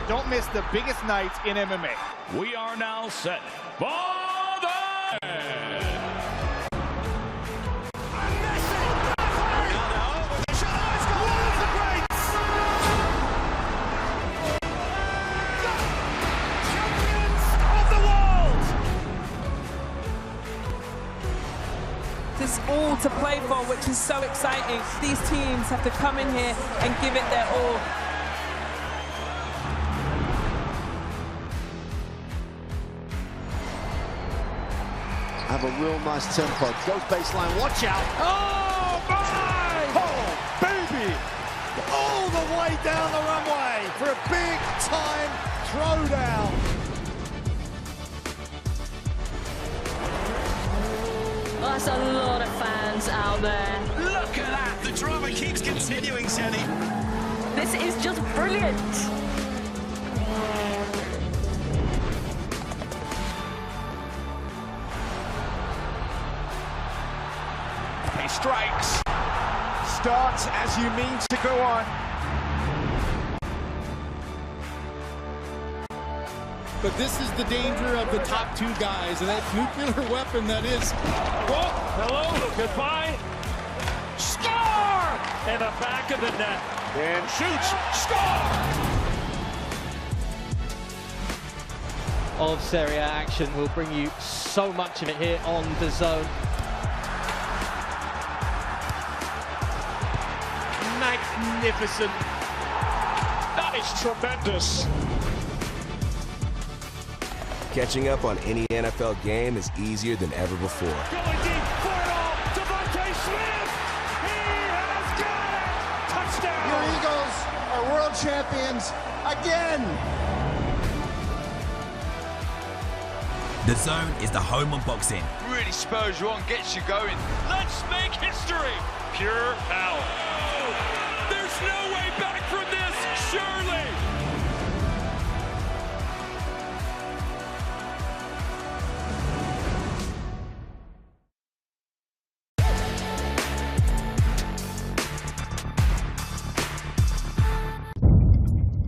Don't miss the biggest nights in MMA. We are now set for the There's all to play for, which is so exciting. These teams have to come in here and give it their all. Have a real nice tempo. Goes baseline, watch out. Oh, my! Oh, baby! All the way down the runway for a big-time throwdown. That's a lot of fans out there. Look at that! The drama keeps continuing, Jenny. This is just brilliant. He strikes. Starts as you mean to go on. But this is the danger of the top two guys, and that nuclear weapon that is. Oh, hello, goodbye. Score! In the back of the net. And shoots. Score! Of Serie A action. We'll bring you so much of it here on the zone. Magnificent. That is tremendous. Catching up on any NFL game is easier than ever before. Going deep for it all. Devontae Smith. He has got it. Touchdown. Your Eagles are world champions again. The Zone is the home of boxing. Really spurs you on, gets you going. Let's make history. Pure power. There's no way back from this, surely.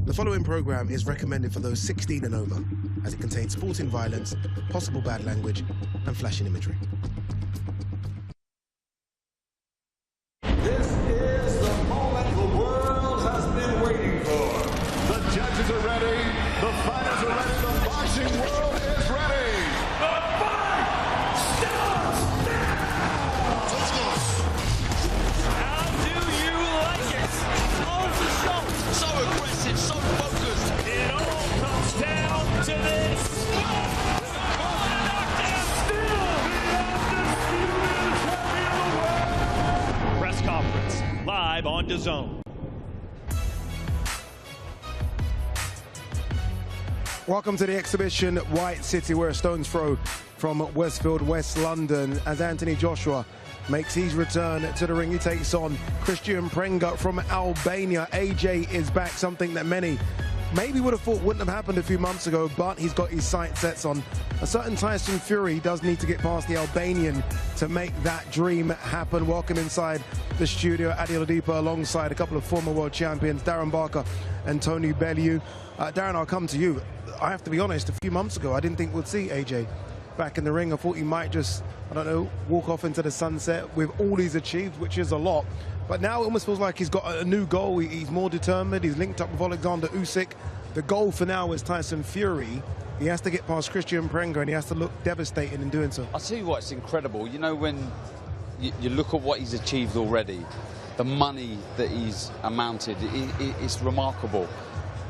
The following program is recommended for those 16 and over, as it contains sporting violence, possible bad language, and flashing imagery. This is the moment the world has been waiting for. The judges are ready, the fighters are ready, the boxing world is ready. The fight starts now! Let's go. How do you like it? All the shots. So aggressive, so focused. It all comes down to this. Press conference live on DAZN. Welcome to the exhibition White City. We're a stone's throw from Westfield, West London, as Anthony Joshua makes his return to the ring. He takes on Kristian Prenga from Albania. AJ is back, something that many maybe would have thought wouldn't have happened a few months ago, but he's got his sights set on a certain Tyson Fury. He does need to get past the Albanian to make that dream happen. Welcome inside the studio, Adi Oladipo, alongside a couple of former world champions, Darren Barker and Tony Bellew. Darren, I'll come to you. I have to be honest, a few months ago, I didn't think we'd see AJ back in the ring. I thought he might just, I don't know, walk off into the sunset with all he's achieved, which is a lot. But now it almost feels like he's got a new goal. He's more determined. He's linked up with Alexander Usyk. The goal for now is Tyson Fury. He has to get past Kristian Prenga, and he has to look devastating in doing so. I'll tell you what, it's incredible. You know, when you look at what he's achieved already, the money that he's amounted, it's remarkable.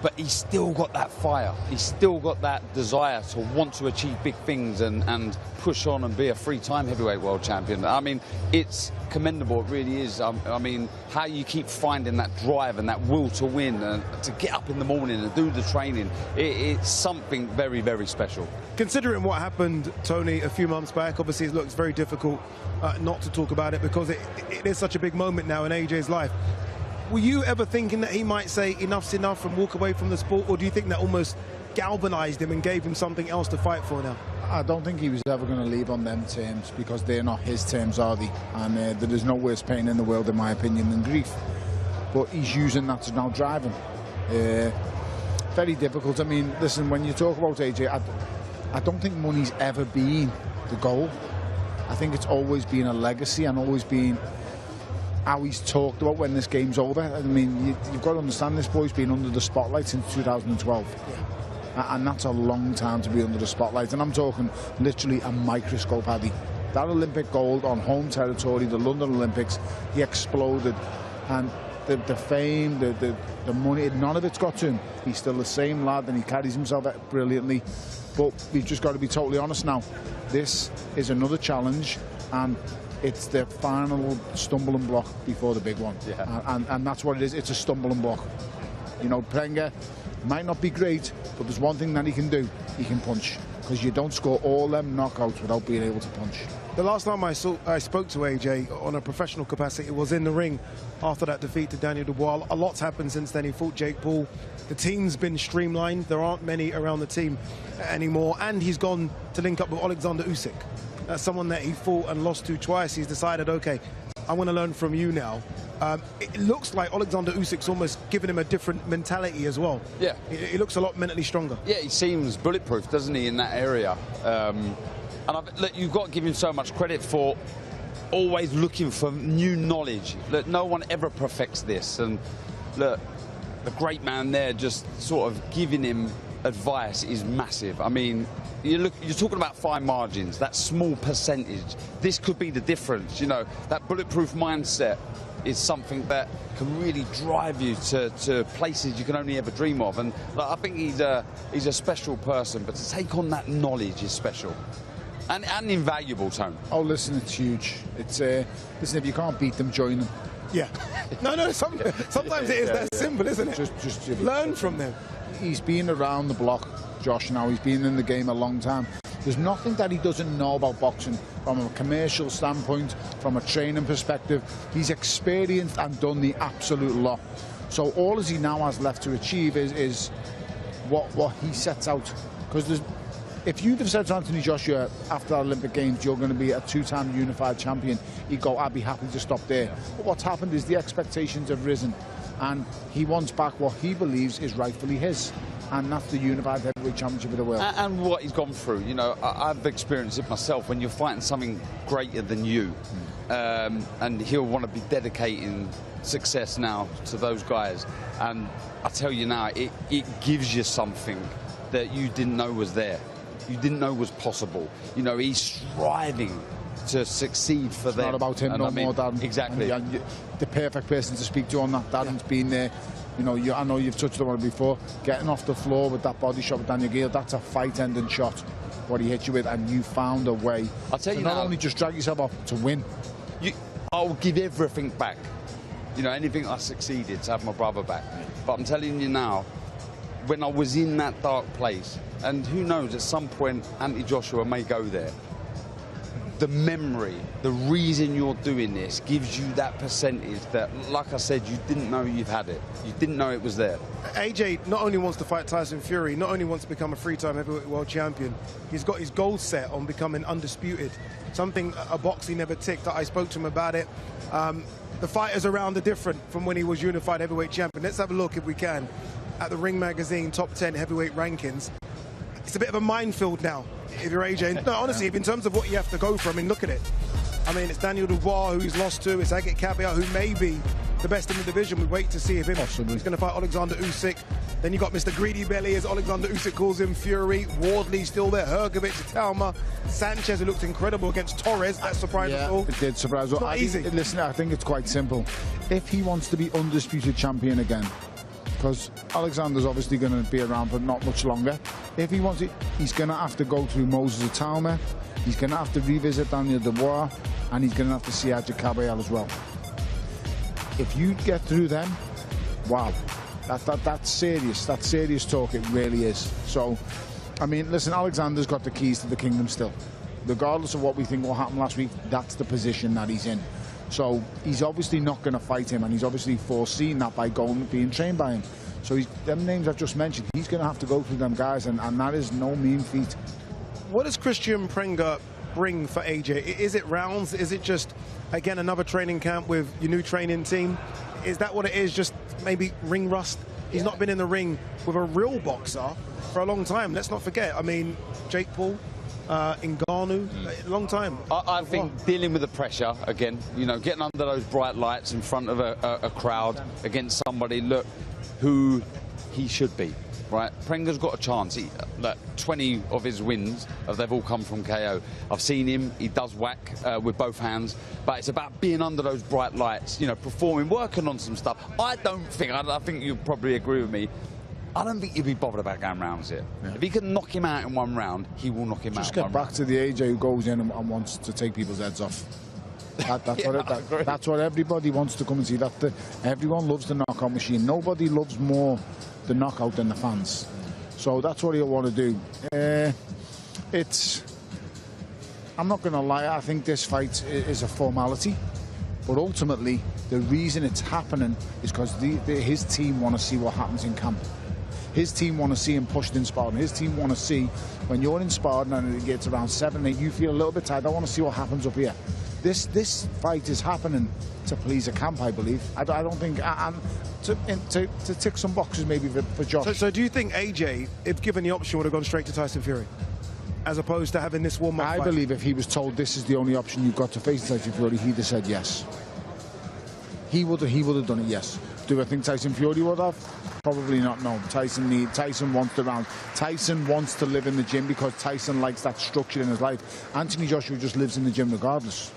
But he's still got that fire. He's still got that desire to want to achieve big things and push on and be a three-time heavyweight world champion. I mean, it's commendable, it really is. I mean, how you keep finding that drive and that will to win and to get up in the morning and do the training, it's something very, very special. Considering what happened, Tony, a few months back, obviously it looks very difficult not to talk about it because it is such a big moment now in AJ's life. Were you ever thinking that he might say enough's enough and walk away from the sport, or do you think that almost galvanized him and gave him something else to fight for now? I don't think he was ever going to leave on them terms, because they're not his terms, are they? And there is no worse pain in the world, in my opinion, than grief. But he's using that to now drive him. very difficult. I mean, listen, when you talk about AJ, I don't think money's ever been the goal. I think it's always been a legacy and always been how he's talked about when this game's over. I mean, you've got to understand this boy's been under the spotlight since 2012. And that's a long time to be under the spotlight. And I'm talking literally a microscope, Paddy. That Olympic gold on home territory, the London Olympics, he exploded. And the fame, the money, none of it's got to him. He's still the same lad and he carries himself brilliantly. But we've just got to be totally honest now. This is another challenge and it's the final stumbling block before the big one. Yeah. And that's what it is. It's a stumbling block. You know, Prenga might not be great, but there's one thing that he can do. He can punch. Because you don't score all them knockouts without being able to punch. The last time I spoke to AJ on a professional capacity, it was in the ring after that defeat to Daniel Dubois. A lot's happened since then. He fought Jake Paul. The team's been streamlined. There aren't many around the team anymore. And he's gone to link up with Alexander Usyk. That's someone that he fought and lost to twice. He's decided, okay, I want to learn from you now. It looks like Alexander Usyk's almost given him a different mentality as well. Yeah. He looks a lot mentally stronger. Yeah, he seems bulletproof, doesn't he, in that area? And look, you've got to give him so much credit for always looking for new knowledge. Look, no one ever perfects this. And look, the great man there just sort of giving him advice is massive. I mean, you're talking about fine margins, that small percentage. This could be the difference, you know. That bulletproof mindset is something that can really drive you to places you can only ever dream of. And like, I think he's a special person, but to take on that knowledge is special. And invaluable, Tone. Oh, listen, it's huge. It's listen, if you can't beat them, join them. Yeah. No, sometimes it is that simple, isn't it? Just learn from them. He's been around the block, Josh, now. He's been in the game a long time. There's nothing that he doesn't know about boxing from a commercial standpoint, from a training perspective. He's experienced and done the absolute lot. So all as he now has left to achieve is what he sets out. Because if you'd have said to Anthony Joshua after the Olympic Games, you're going to be a two-time unified champion, he'd go, I'd be happy to stop there. But what's happened is the expectations have risen. And he wants back what he believes is rightfully his. And that's the Unified Heavyweight Championship of the world. And what he's gone through, you know, I've experienced it myself when you're fighting something greater than you. And he'll want to be dedicating success now to those guys. And I tell you now, it gives you something that you didn't know was there. You didn't know was possible. You know, he's striving to succeed for them. It's not about him no more, Darren. Exactly. And the perfect person to speak to on that. Darren's been there. You know, I know you've touched on it before. Getting off the floor with that body shot with Daniel Gill, that's a fight-ending shot. What he hit you with, and you found a way. I'll tell you now, not only just drag yourself up to win. I'll give everything back. You know, anything I succeeded to have my brother back. But I'm telling you now, when I was in that dark place, and who knows, at some point, Anthony Joshua may go there. The memory, the reason you're doing this gives you that percentage that, like I said, you didn't know you've had it. You didn't know it was there. AJ not only wants to fight Tyson Fury, not only wants to become a three-time heavyweight world champion, he's got his goal set on becoming undisputed. Something a box he never ticked. I spoke to him about it. The fighters around are different from when he was unified heavyweight champion. Let's have a look, if we can, at the Ring Magazine top 10 heavyweight rankings. It's a bit of a minefield now, if you're AJ. No, honestly, in terms of what you have to go for, I mean, look at it. I mean, it's Daniel Dubois, who he's lost to. It's Agit Kabia, who may be the best in the division. We wait to see if he's going to fight Alexander Usyk. Then you got Mr. Greedy Belly, as Alexander Usyk calls him, Fury. Wardley still there. Hergovic, Talma. Sanchez, who looked incredible against Torres. That surprised us all. It did surprise us all. Listen, I think it's quite simple. If he wants to be undisputed champion again, because Alexander's obviously going to be around for not much longer. If he wants it, he's going to have to go through Moses Atauma, he's going to have to revisit Daniel Dubois, and he's going to have to see Agit Kabia as well. If you get through them, wow, that's serious. That's serious talk, it really is. So, I mean, listen, Alexander's got the keys to the kingdom still. Regardless of what we think will happen last week, that's the position that he's in. So he's obviously not going to fight him, and he's obviously foreseen that by being trained by him. So them names I've just mentioned, he's going to have to go through them guys, and that is no mean feat. What does Kristian Prenga bring for AJ? Is it rounds? Is it just, again, another training camp with your new training team? Is that what it is, just maybe ring rust? he's not been in the ring with a real boxer for a long time. Let's not forget. I mean, Jake Paul, Ngannou, a long time. I think dealing with the pressure again, you know, getting under those bright lights in front of a crowd against somebody, look, who he should be. Right, Prenga's got a chance. 20 of his wins, they've all come from KO. I've seen him, he does whack with both hands, but it's about being under those bright lights, you know, performing, working on some stuff. I think you'll probably agree with me, I don't think he'll be bothered about going rounds here. Yeah. If he can knock him out in one round, he will knock him out in one round. Just get back to the AJ who goes in and wants to take people's heads off. That's what everybody wants to come and see. Everyone loves the knockout machine. Nobody loves more the knockout than the fans. So that's what he'll want to do. I'm not going to lie, I think this fight is a formality. But ultimately, the reason it's happening is because his team want to see what happens in camp. His team want to see him pushed in sparring. His team want to see when you're in sparring and it gets around 7, 8, you feel a little bit tired. I want to see what happens up here. This fight is happening to please a camp, I believe. I don't think, and to tick some boxes maybe for Josh. So do you think AJ, if given the option, would have gone straight to Tyson Fury, as opposed to having this warm-up fight? I believe if he was told this is the only option you've got to face Tyson Fury, he'd have said yes. He would have done it, yes. Do I think Tyson Fury would have? Probably not, no. Tyson wants the round. Tyson wants to live in the gym because Tyson likes that structure in his life. Anthony Joshua just lives in the gym regardless.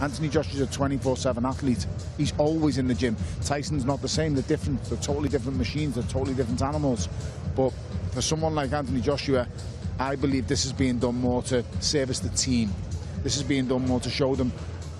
Anthony Joshua's a 24/7 athlete. He's always in the gym. Tyson's not the same. They're different. They're totally different machines. They're totally different animals. But for someone like Anthony Joshua, I believe this is being done more to service the team. This is being done more to show them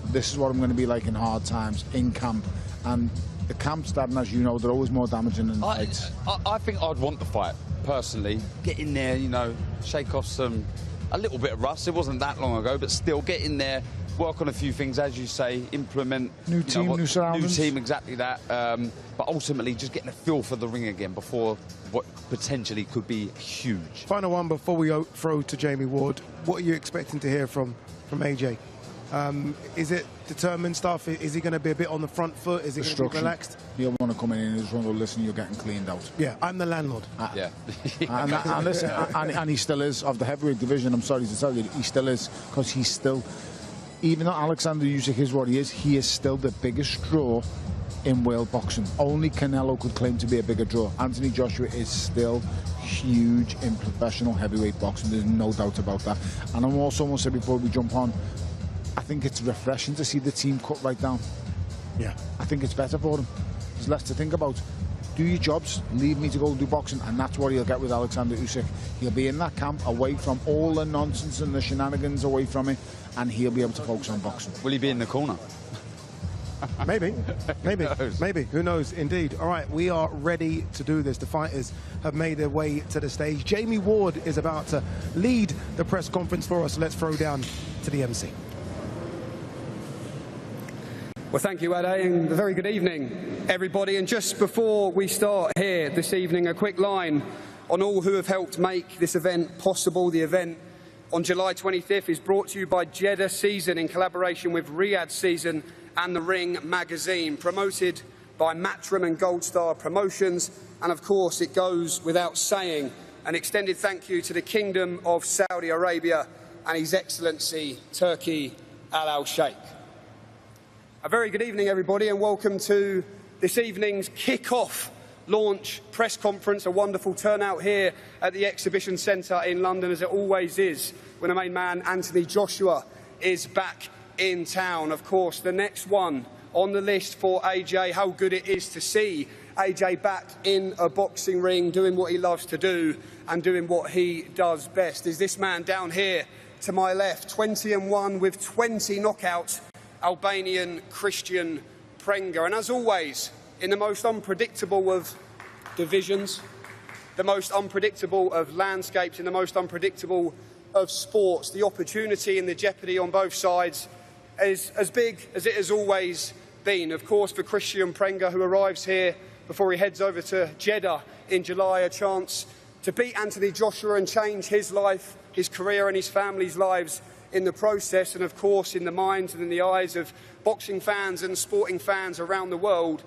this is what I'm going to be like in hard times, in camp. And the camp's starting, as you know, they're always more damaging than the fights. I think I'd want the fight, personally. Get in there, you know, shake off a little bit of rust. It wasn't that long ago, but still get in there, work on a few things, as you say, implement... New team, new surroundings. New team, exactly that. But ultimately, just getting a feel for the ring again before what potentially could be huge. Final one before we throw to Jamie Ward. What are you expecting to hear from AJ? Is it determined stuff? Is he going to be a bit on the front foot? Is he going to be relaxed? He'll want to come in and just want to listen, you're getting cleaned out. Yeah, I'm the landlord. Yeah. and listen, and he still is, of the heavyweight division, I'm sorry to tell you, he still is, because he's still, even though Alexander Usyk is what he is still the biggest draw in world boxing. Only Canelo could claim to be a bigger draw. Anthony Joshua is still huge in professional heavyweight boxing, there's no doubt about that. And I'm also going to say before we jump on, I think it's refreshing to see the team cut right down. Yeah. I think it's better for them. There's less to think about. Do your jobs, leave me to go do boxing, and that's what he'll get with Alexander Usyk. He'll be in that camp, away from all the nonsense and the shenanigans, away from it, and he'll be able to focus on boxing. Will he be in the corner? Maybe. Who knows, indeed. All right, we are ready to do this. The fighters have made their way to the stage. Jamie Ward is about to lead the press conference for us. Let's throw down to the MC. Well, thank you, Ade, and a very good evening, everybody. And just before we start here this evening, a quick line on all who have helped make this event possible. The event on July 25th is brought to you by Jeddah Season in collaboration with Riyadh Season and The Ring magazine, promoted by Matchroom and Gold Star Promotions. And of course, it goes without saying, an extended thank you to the Kingdom of Saudi Arabia and His Excellency Turki Al Sheikh. A very good evening, everybody, and welcome to this evening's Kickoff launch press conference. A wonderful turnout here at the Exhibition Centre in London, as it always is when a main man, Anthony Joshua, is back in town. Of course, the next one on the list for AJ, how good it is to see AJ back in a boxing ring, doing what he loves to do and doing what he does best, is this man down here to my left, 20-1 with 20 knockouts, Albanian Kristian Prenga. And as always, in the most unpredictable of divisions, the most unpredictable of landscapes, in the most unpredictable of sports, the opportunity and the jeopardy on both sides is as big as it has always been. Of course, for Kristian Prenga, who arrives here before he heads over to Jeddah in July, a chance to beat Anthony Joshua and change his life, his career and his family's lives in the process, and of course in the minds and in the eyes of boxing fans and sporting fans around the world.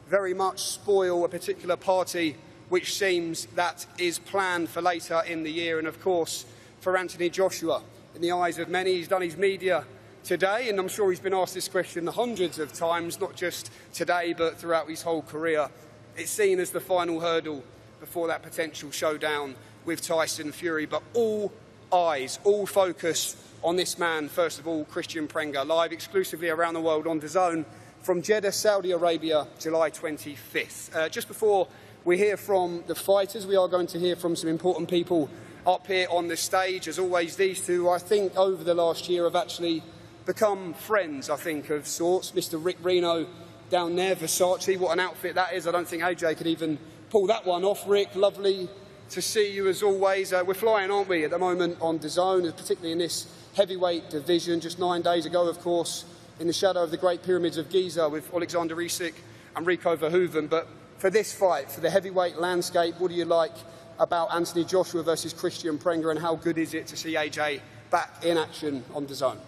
very much spoil a particular party which seems that is planned for later in the year. And of course, for Anthony Joshua, in the eyes of many, he's done his media today, and I'm sure he's been asked this question hundreds of times, not just today, but throughout his whole career. It's seen as the final hurdle before that potential showdown with Tyson Fury. But all eyes, all focus on this man, first of all, Kristian Prenga, live exclusively around the world on DAZN from Jeddah, Saudi Arabia, July 25th. Just before we hear from the fighters, we are going to hear from some important people up here on the stage. As always, these two, I think, over the last year have actually become friends, I think, of sorts. Mr. Rick Reno down there, Versace, what an outfit that is. I don't think AJ could even pull that one off. Rick, lovely to see you as always. We're flying, aren't we, at the moment on DAZN, particularly in this heavyweight division. Just 9 days ago, of course, in the shadow of the Great Pyramids of Giza with Alexander Usyk and Rico Verhoeven. But for this fight, for the heavyweight landscape, what do you like about Anthony Joshua versus Kristian Prenga, and how good is it to see AJ back in action on DAZN?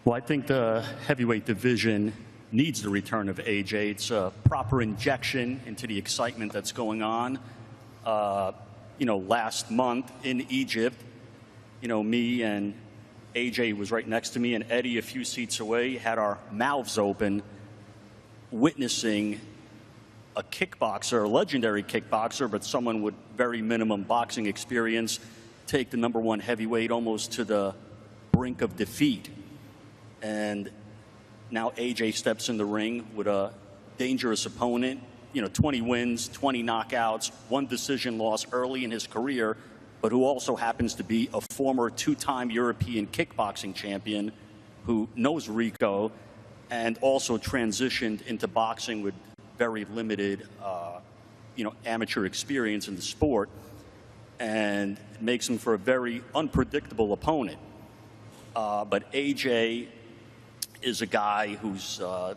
Well, I think the heavyweight division needs the return of AJ. It's a proper injection into the excitement that's going on. You know, last month in Egypt, you know, me and AJ was right next to me, and Eddie a few seats away had our mouths open witnessing a kickboxer, a legendary kickboxer, but someone with very minimum boxing experience, take the #1 heavyweight almost to the brink of defeat. And now AJ steps in the ring with a dangerous opponent, you know, 20 wins, 20 knockouts, 1 decision loss early in his career, but who also happens to be a former 2-time European kickboxing champion who knows Rico and also transitioned into boxing with very limited, you know, amateur experience in the sport, and it makes him for a very unpredictable opponent. But AJ is a guy who's the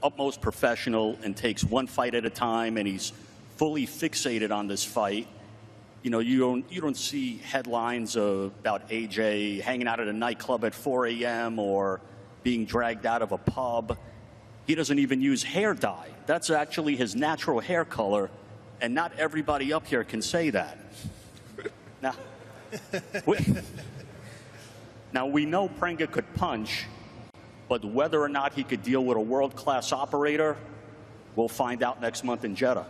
utmost professional and takes one fight at a time, and he's fully fixated on this fight. You know, you don't see headlines about AJ hanging out at a nightclub at 4 a.m. or being dragged out of a pub. He doesn't even use hair dye. That's actually his natural hair color, and not everybody up here can say that. Now we know Prenga could punch, but whether or not he could deal with a world-class operator, we'll find out next month in Jeddah.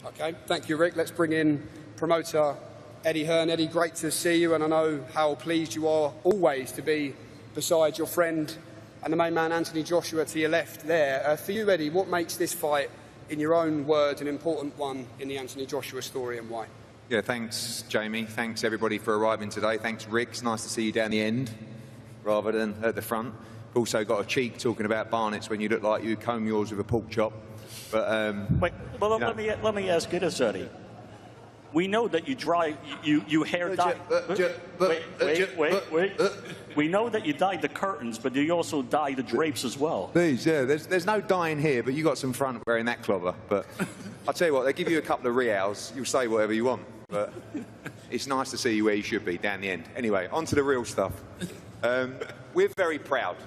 Okay, thank you, Rick. Let's bring in promoter Eddie Hearn. Eddie, great to see you, and I know how pleased you are always to be beside your friend and the main man, Anthony Joshua, to your left there. For you, Eddie, what makes this fight, in your own words, an important one in the Anthony Joshua story, and why? Yeah, thanks, Jamie. Thanks, everybody, for arriving today. Thanks, Rick. It's nice to see you down the end rather than at the front. Also got a cheek talking about Barnett's when you look like you comb yours with a pork chop. But wait, well, let me ask you this, Eddie. We know that you hair dye. Wait. We know that you dyed the curtains, but you also dye the drapes as well. These, yeah. There's no dyeing here, but you got some front wearing that clobber. But I'll tell you what, they give you a couple of reals. You'll say whatever you want. But it's nice to see you where you should be, down the end. Anyway, on to the real stuff. We're very proud.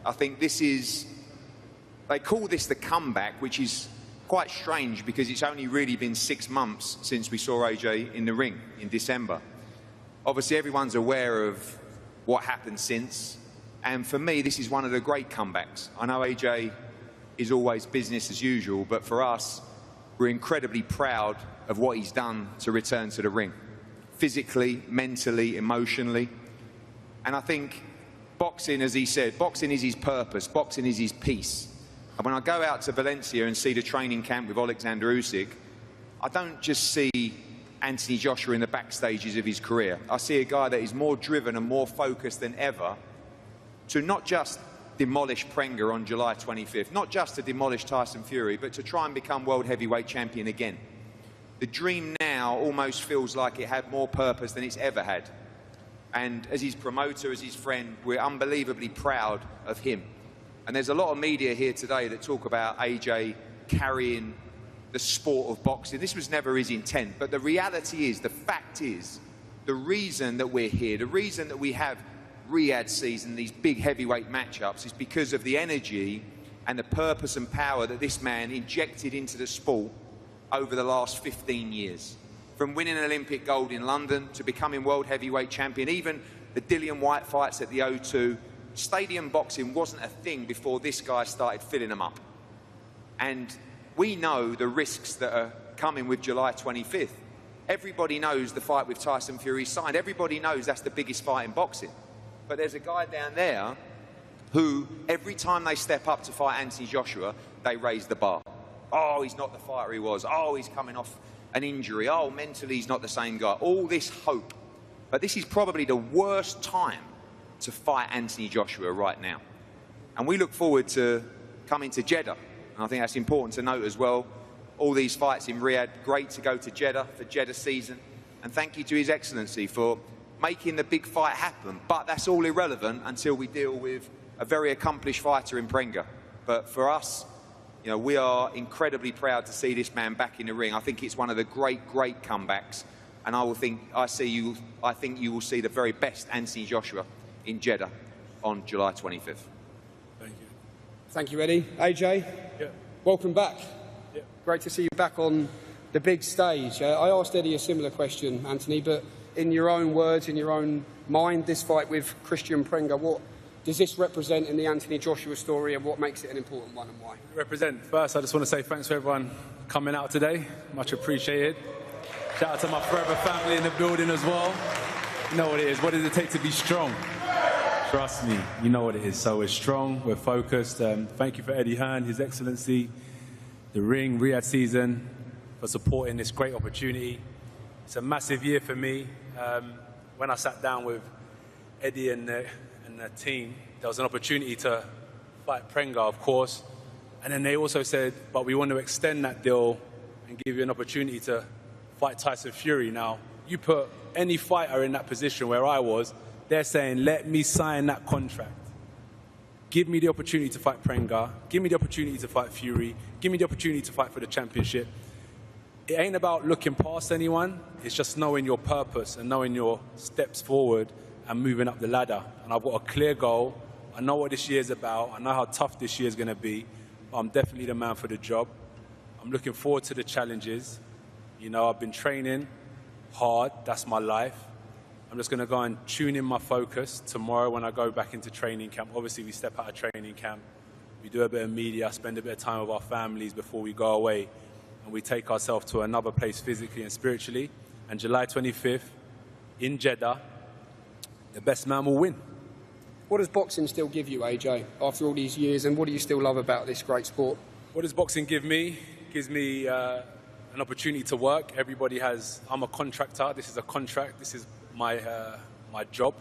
I think this is, they call this the comeback, which is quite strange because it's only really been 6 months since we saw AJ in the ring in December. Obviously, everyone's aware of what happened since, and for me, this is one of the great comebacks. I know AJ is always business as usual, but for us, we're incredibly proud of what he's done to return to the ring, physically, mentally, emotionally. And I think boxing, as he said, boxing is his purpose, boxing is his peace. And when I go out to Valencia and see the training camp with Alexander Usyk, I don't just see Anthony Joshua in the backstages of his career. I see a guy that is more driven and more focused than ever to not just demolish Prenga on July 25th, not just to demolish Tyson Fury, but to try and become world heavyweight champion again. The dream now almost feels like it had more purpose than it's ever had. And as his promoter, as his friend, we're unbelievably proud of him. And there's a lot of media here today that talk about AJ carrying the sport of boxing. This was never his intent, but the reality is, the fact is, the reason that we're here, the reason that we have Riyadh season, these big heavyweight matchups, is because of the energy and the purpose and power that this man injected into the sport over the last 15 years. From winning an Olympic gold in London to becoming world heavyweight champion, even the Dillian Whyte fights at the O2, stadium boxing wasn't a thing before this guy started filling them up. And we know the risks that are coming with July 25th. Everybody knows the fight with Tyson Fury signed. Everybody knows that's the biggest fight in boxing. But there's a guy down there who, every time they step up to fight Anthony Joshua, they raise the bar. Oh, he's not the fighter he was. Oh, he's coming off an injury. Oh, mentally he's not the same guy. All this hope. But this is probably the worst time to fight Anthony Joshua right now. And we look forward to coming to Jeddah. And I think that's important to note as well. All these fights in Riyadh, great to go to Jeddah for Jeddah season. And thank you to His Excellency for making the big fight happen. But that's all irrelevant until we deal with a very accomplished fighter in Prenga. But for us, you know, we are incredibly proud to see this man back in the ring. I think it's one of the great, great comebacks. And I think you will see the very best Anthony Joshua in Jeddah on July 25th. Thank you. Thank you, Eddie. AJ, welcome back. Great to see you back on the big stage. I asked Eddie a similar question, Anthony, but in your own words, in your own mind, this fight with Kristian Prenga, what does this represent in the Anthony Joshua story, and what makes it an important one, and why? First, I just want to say thanks for everyone coming out today. Much appreciated. Shout out to my forever family in the building as well. You know what it is. What does it take to be strong? Trust me, you know what it is. So we're strong, we're focused. Thank you for Eddie Hearn, His Excellency, the Ring, Riyadh season, for supporting this great opportunity. It's a massive year for me. When I sat down with Eddie and the team, there was an opportunity to fight Prenga, of course. And then they also said, but we want to extend that deal and give you an opportunity to fight Tyson Fury. Now, you put any fighter in that position where I was, they're saying, let me sign that contract. Give me the opportunity to fight Prenga. Give me the opportunity to fight Fury. Give me the opportunity to fight for the championship. It ain't about looking past anyone. It's just knowing your purpose and knowing your steps forward and moving up the ladder. And I've got a clear goal. I know what this year's about. I know how tough this year's going to be. But I'm definitely the man for the job. I'm looking forward to the challenges. You know, I've been training hard. That's my life. I'm just going to go and tune in my focus tomorrow when I go back into training camp. Obviously, we step out of training camp. We do a bit of media, spend a bit of time with our families before we go away. And we take ourselves to another place physically and spiritually. And July 25th, in Jeddah, the best man will win. What does boxing still give you, AJ, after all these years? And what do you still love about this great sport? What does boxing give me? It gives me an opportunity to work. Everybody has... I'm a contractor. This is a contract. This is my job.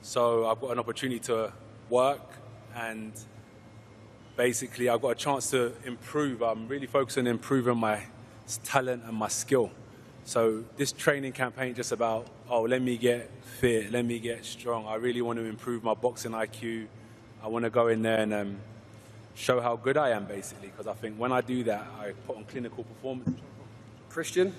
So I've got an opportunity to work, and basically I've got a chance to improve. I'm really focused on improving my talent and my skill. So this training camp ain't just about, oh, let me get fit, let me get strong. I really want to improve my boxing IQ. I want to go in there and show how good I am, basically, because I think when I do that, I put on clinical performance. Kristian,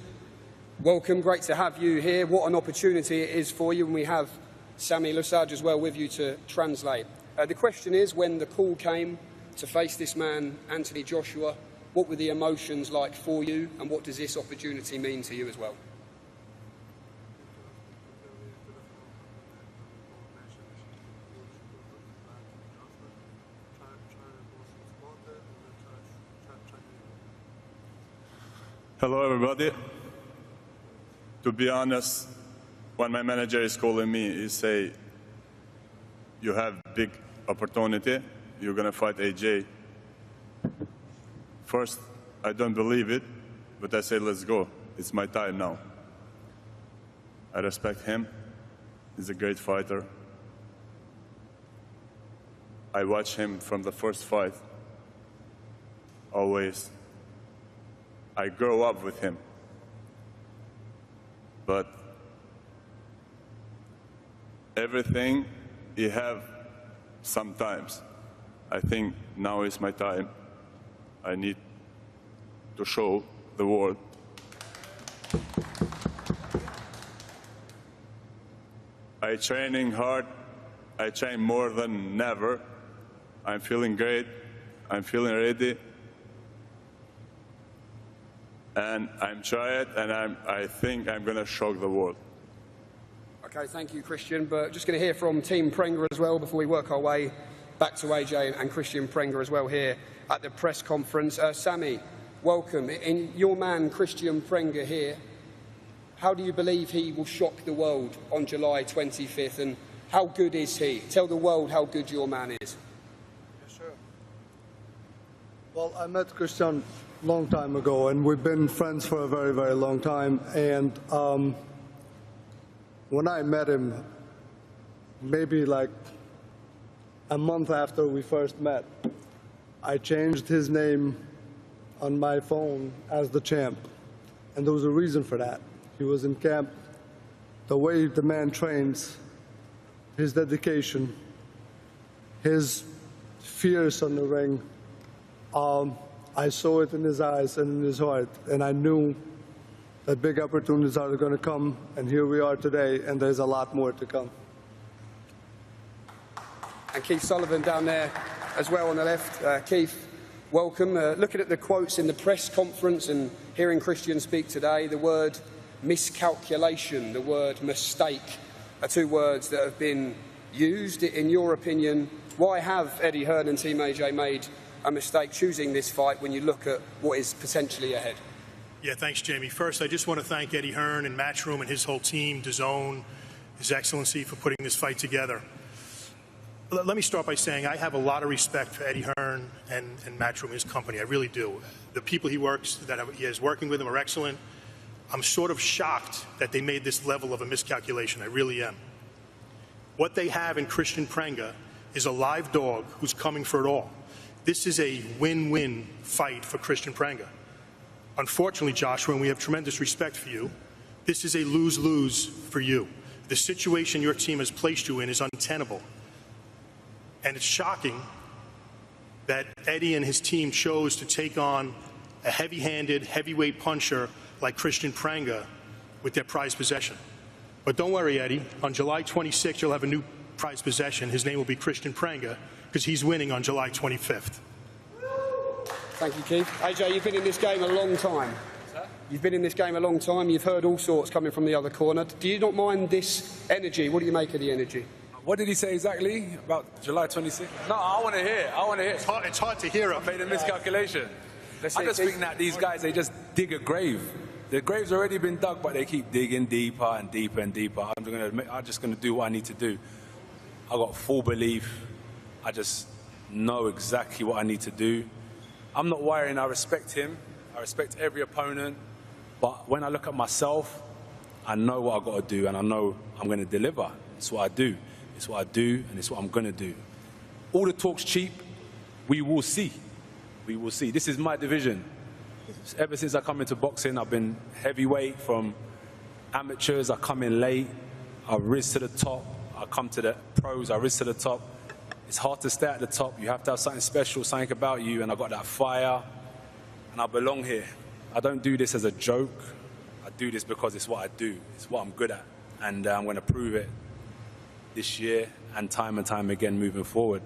welcome. Great to have you here. What an opportunity it is for you, and we have Sami Lusaj as well with you to translate. The question is, when the call came to face this man, Anthony Joshua, what were the emotions like for you, and what does this opportunity mean to you as well? Hello, everybody. To be honest, when my manager is calling me, he say, you have big opportunity, you're going to fight AJ. First, I don't believe it, but I say, let's go. It's my time now. I respect him. He's a great fighter. I watch him from the first fight, always. I grew up with him. But everything you have sometimes. I think now is my time. I need to show the world. I'm training hard. I train more than ever. I'm feeling great. I'm feeling ready. And I'm trying, and I think I'm going to shock the world. Okay, thank you, Kristian. But just going to hear from Team Prenga as well before we work our way back to AJ and Kristian Prenga as well here at the press conference. Sammy, welcome. In your man, Kristian Prenga here, how do you believe he will shock the world on July 25th? And how good is he? Tell the world how good your man is. Yeah, sure. Well, I met Kristian a long time ago, and we've been friends for a very, very long time. And when I met him, maybe like a month after we first met, I changed his name on my phone as the champ. And there was a reason for that. He was in camp. The way the man trains, his dedication, his fierce on the ring, I saw it in his eyes and in his heart, and I knew that big opportunities are going to come, and here we are today, and there's a lot more to come. And Keith Sullivan down there as well on the left. Keith, welcome. Looking at the quotes in the press conference and hearing Kristian speak today, the word miscalculation, the word mistake are two words that have been used. In your opinion, why have Eddie Hearn and Team AJ made a mistake choosing this fight when you look at what is potentially ahead? Yeah, thanks, Jamie. First, I just want to thank Eddie Hearn and Matchroom and his whole team, DAZN, His Excellency, for putting this fight together. Let me start by saying I have a lot of respect for Eddie Hearn and Matchroom, his company. I really do. The people he is working with him are excellent. I'm sort of shocked that they made this level of a miscalculation. I really am. What they have in Kristian Prenga is a live dog who's coming for it all. This is a win-win fight for Kristian Prenga. Unfortunately, Joshua, and we have tremendous respect for you, this is a lose-lose for you. The situation your team has placed you in is untenable. And it's shocking that Eddie and his team chose to take on a heavy-handed, heavyweight puncher like Kristian Prenga with their prized possession. But don't worry, Eddie. On July 26th, you'll have a new prized possession. His name will be Kristian Prenga because he's winning on July 25th. Thank you, Keith. AJ, you've been in this game a long time. You've been in this game a long time. You've heard all sorts coming from the other corner. Do you not mind this energy? What do you make of the energy? What did he say exactly about July 26th? No, I want to hear. I want to hear. It's hard to hear. I made a miscalculation. I just think that these guys, they just dig a grave. The grave's already been dug, but they keep digging deeper and deeper and deeper. I'm just going to do what I need to do. I got full belief. I just know exactly what I need to do. I'm not worrying. I respect him. I respect every opponent. But when I look at myself, I know what I've got to do, and I know I'm going to deliver. It's what I do. It's what I do, and it's what I'm going to do. All the talk's cheap. We will see. We will see. This is my division. Ever since I come into boxing, I've been heavyweight from amateurs. I come in late. I rise to the top. I come to the pros. I rise to the top. It's hard to stay at the top. You have to have something special, something about you, and I've got that fire, and I belong here. I don't do this as a joke. I do this because it's what I do. It's what I'm good at, and I'm going to prove it this year and time again moving forward.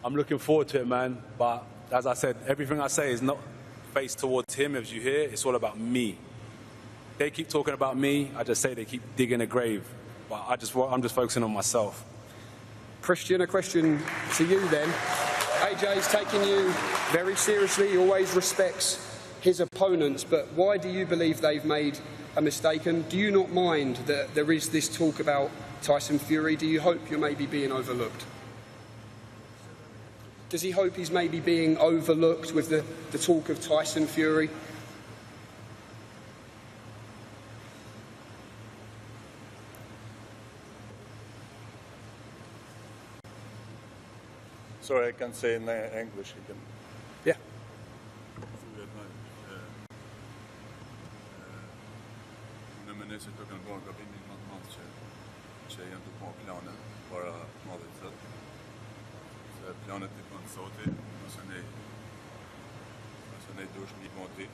I'm looking forward to it, man, but as I said, everything I say is not faced towards him, as you hear. It's all about me. They keep talking about me. I just say they keep digging a grave, but I'm just focusing on myself. Kristian, a question to you then. AJ's taking you very seriously. He always respects his opponents, but why do you believe they've made a mistake? And do you not mind that there is this talk about Tyson Fury? Do you hope you're maybe being overlooked? Does he hope he's maybe being overlooked with the talk of Tyson Fury? Sorry, I can say in English again. Yeah. planet est pas sauté, se ne duš ni monti,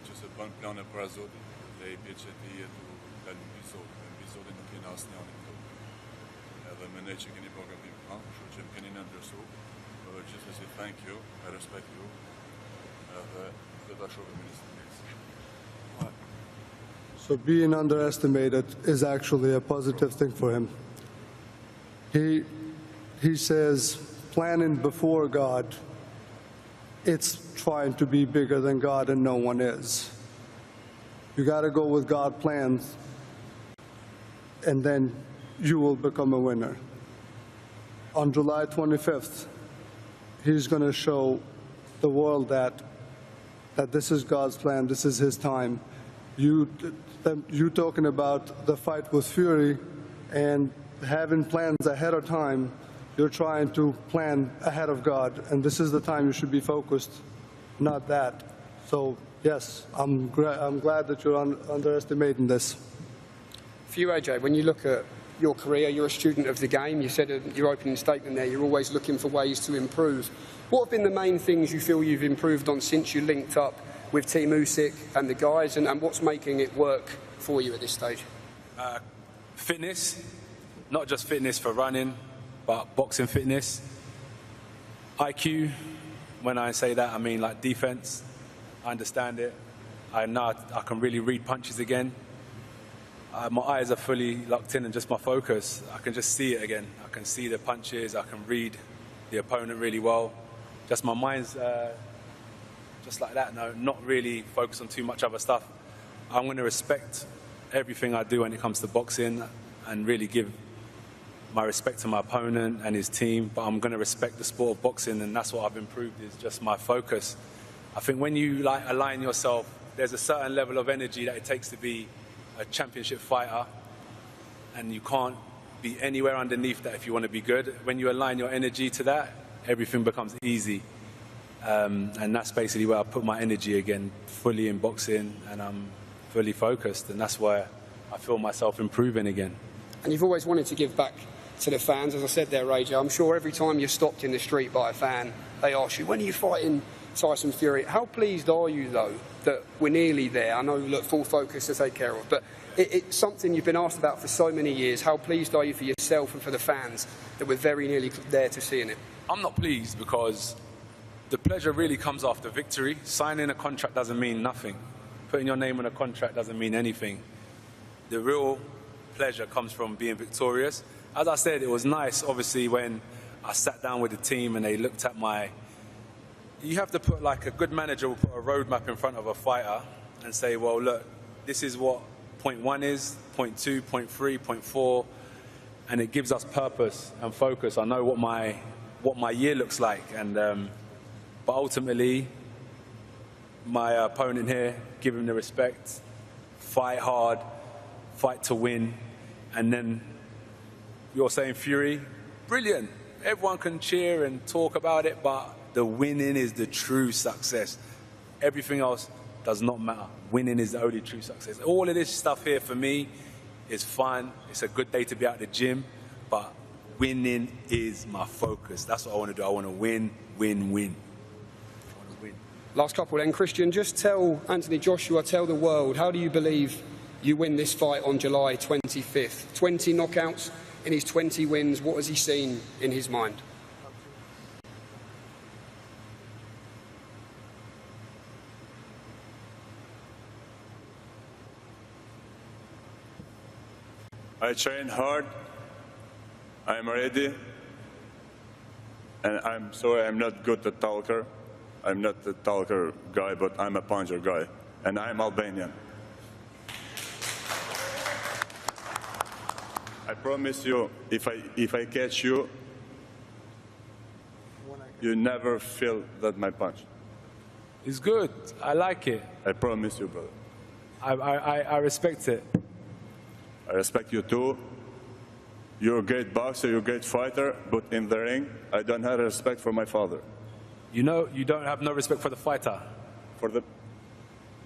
че се бан плана празоди, да и печети ето дали епизоди на кинасни они. Ела мене че ги не бога бим, шо че кен не андерсо, would just say thank you. I respect you. So being underestimated is actually a positive thing for him. He says planning before God, it's trying to be bigger than God, and no one is. You got to go with God's plans, and then you will become a winner. On July 25th, he's going to show the world that this is God's plan, this is his time. You talking about the fight with Fury and having plans ahead of time, you're trying to plan ahead of God, and this is the time you should be focused, not that. So yes, I'm glad that you're underestimating this. For you, AJ, when you look at your career, you're a student of the game. You said in your opening statement there, you're always looking for ways to improve. What have been the main things you feel you've improved on since you linked up with Team Usyk and the guys, and what's making it work for you at this stage? Fitness, not just fitness for running, but boxing fitness. IQ, when I say that, I mean like defense. I understand it. I know I can really read punches again. My eyes are fully locked in and just my focus. I can just see it again. I can see the punches. I can read the opponent really well. Just my mind's just like that. No, not really focused on too much other stuff. I'm going to respect everything I do when it comes to boxing and really give my respect to my opponent and his team. But I'm going to respect the sport of boxing, and that's what I've improved, is just my focus. I think when you align yourself, there's a certain level of energy that it takes to be a championship fighter, and you can't be anywhere underneath that if you want to be good. When you align your energy to that, everything becomes easy. And that's basically where I put my energy again, fully in boxing, and I'm fully focused, and that's why I feel myself improving again. And you've always wanted to give back to the fans, as I said there, AJ. I'm sure every time you're stopped in the street by a fan, they ask you, when are you fighting Tyson Fury? How pleased are you, though, that we're nearly there? I know, look, full focus to take care of, but it's something you've been asked about for so many years. How pleased are you for yourself and for the fans that we're very nearly there to seeing it? I'm not pleased because the pleasure really comes after victory. Signing a contract doesn't mean nothing. Putting your name on a contract doesn't mean anything. The real pleasure comes from being victorious. As I said, it was nice, obviously, when I sat down with the team and they looked at my... You have to put, like, a good manager will put a roadmap in front of a fighter and say, well, look, this is what point 1 is, point 2, point 3, point 4, and it gives us purpose and focus. I know what my year looks like, and but ultimately, my opponent here, give him the respect, fight hard, fight to win, and then you're saying Fury, brilliant. Everyone can cheer and talk about it, but the winning is the true success. Everything else does not matter. Winning is the only true success. All of this stuff here for me is fun. It's a good day to be out at the gym, but winning is my focus. That's what I want to do. I want to win, win, win. Last couple then, Kristian, just tell Anthony Joshua, tell the world, how do you believe you win this fight on July 25th? 20 knockouts in his 20 wins. What has he seen in his mind? I train hard. I'm ready. And I'm sorry, I'm not good at talker. I'm not the talker guy, but I'm a puncher guy. And I'm Albanian. I promise you, if I catch you, you never feel that my punch. It's good. I like it. I promise you, brother. I respect it. I respect you too. You're a great boxer, you're a great fighter, but in the ring, I don't have respect for my father. You know, you don't have no respect for the fighter. For the...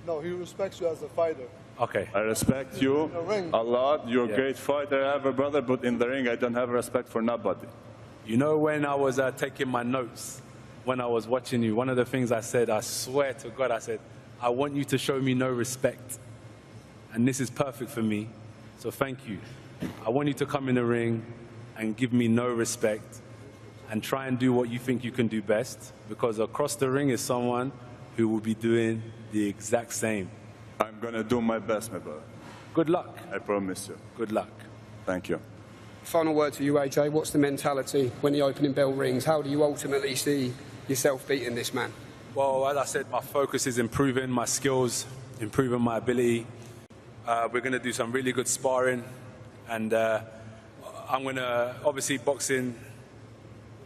No, he respects you as a fighter. Okay. I respect you a lot. You're a great fighter ever, brother, but in the ring, I don't have respect for nobody. You know, when I was taking my notes, when I was watching you, one of the things I said, I swear to God, I said, I want you to show me no respect. And this is perfect for me. So thank you. I want you to come in the ring and give me no respect. and try and do what you think you can do best, because across the ring is someone who will be doing the exact same. I'm going to do my best, my brother. Good luck. I promise you. Good luck. Thank you. Final word to you, AJ. What's the mentality when the opening bell rings? How do you ultimately see yourself beating this man? Well, as I said, my focus is improving my skills, improving my ability. We're going to do some really good sparring, and I'm going to, obviously boxing,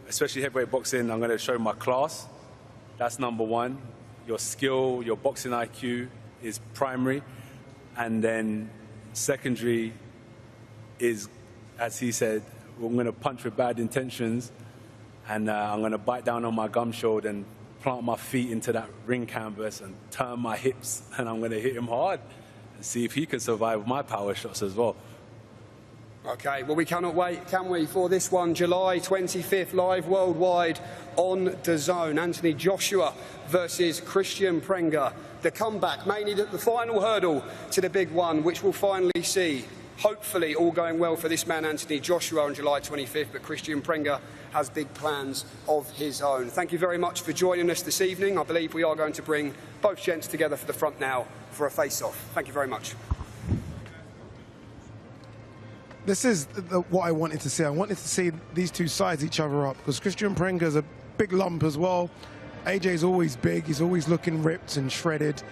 especially heavyweight boxing, I'm going to show my class. That's number one. Your skill, your boxing IQ is primary, and then secondary is, as he said, I'm going to punch with bad intentions, and I'm going to bite down on my gum shield and plant my feet into that ring canvas and turn my hips, and I'm going to hit him hard and see if he can survive my power shots as well. Okay, well, we cannot wait, can we, for this one, July 25th, live worldwide on DAZN. Anthony Joshua versus Kristian Prenga. The comeback, mainly the final hurdle to the big one, which we'll finally see. Hopefully, all going well for this man, Anthony Joshua, on July 25th, but Kristian Prenga has big plans of his own. Thank you very much for joining us this evening. I believe we are going to bring both gents together for the front now for a face-off. Thank you very much. This is what I wanted to see. I wanted to see these two size each other up, because Kristian Prenga is a big lump as well. AJ's always big. He's always looking ripped and shredded.